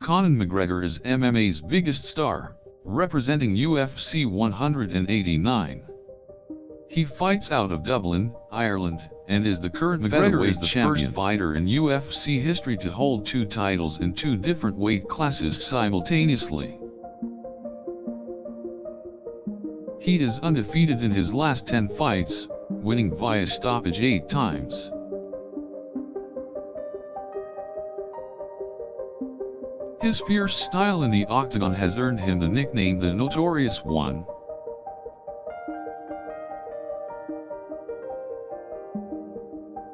Conor McGregor is MMA's biggest star, representing UFC 189. He fights out of Dublin, Ireland, and is the current featherweight champion. First fighter in UFC history to hold two titles in two different weight classes simultaneously. He is undefeated in his last 10 fights, winning via stoppage 8 times. His fierce style in the octagon has earned him the nickname the Notorious One.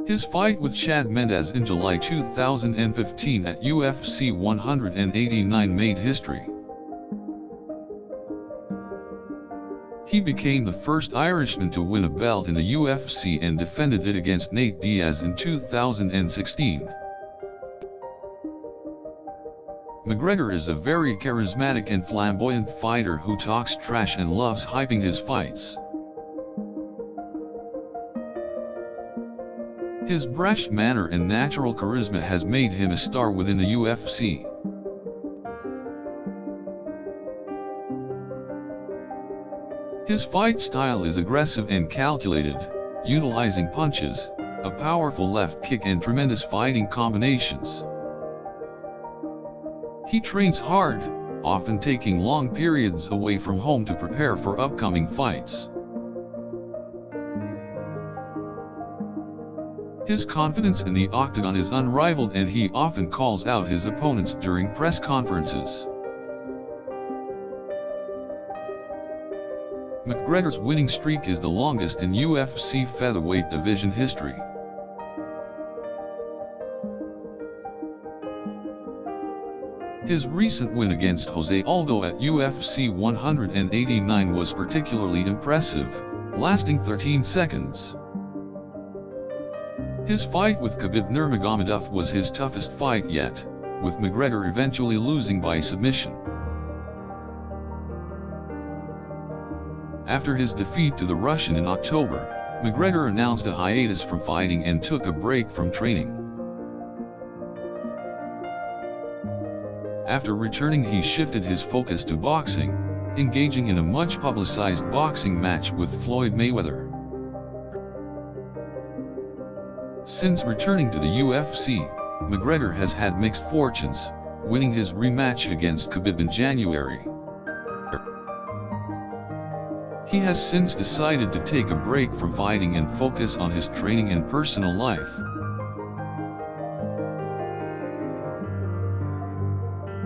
His fight with Chad Mendes in July 2015 at UFC 189 made history. He became the first Irishman to win a belt in the UFC and defended it against Nate Diaz in 2016. McGregor is a very charismatic and flamboyant fighter who talks trash and loves hyping his fights. His brash manner and natural charisma has made him a star within the UFC. His fight style is aggressive and calculated, utilizing punches, a powerful left kick and tremendous fighting combinations. He trains hard, often taking long periods away from home to prepare for upcoming fights. His confidence in the octagon is unrivaled and he often calls out his opponents during press conferences. McGregor's winning streak is the longest in UFC featherweight division history. His recent win against Jose Aldo at UFC 189 was particularly impressive, lasting 13 seconds. His fight with Khabib Nurmagomedov was his toughest fight yet, with McGregor eventually losing by submission. After his defeat to the Russian in October, McGregor announced a hiatus from fighting and took a break from training. After returning, he shifted his focus to boxing, engaging in a much-publicized boxing match with Floyd Mayweather. Since returning to the UFC, McGregor has had mixed fortunes, winning his rematch against Khabib in January. He has since decided to take a break from fighting and focus on his training and personal life.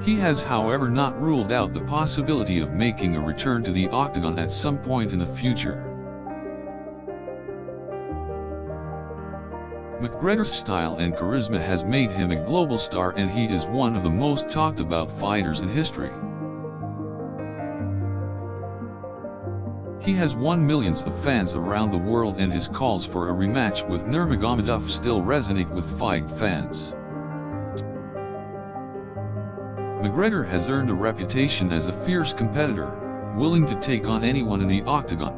He has, however, not ruled out the possibility of making a return to the octagon at some point in the future. McGregor's style and charisma has made him a global star and he is one of the most talked about fighters in history. He has won millions of fans around the world and his calls for a rematch with Nurmagomedov still resonate with fight fans. McGregor has earned a reputation as a fierce competitor, willing to take on anyone in the octagon.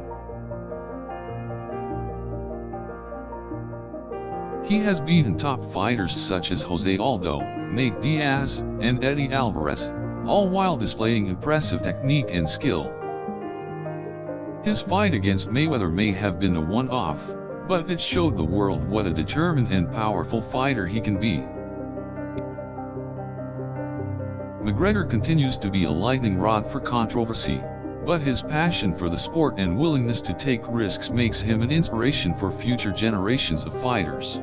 He has beaten top fighters such as Jose Aldo, Nate Diaz, and Eddie Alvarez, all while displaying impressive technique and skill. His fight against Mayweather may have been a one-off, but it showed the world what a determined and powerful fighter he can be. McGregor continues to be a lightning rod for controversy, but his passion for the sport and willingness to take risks makes him an inspiration for future generations of fighters.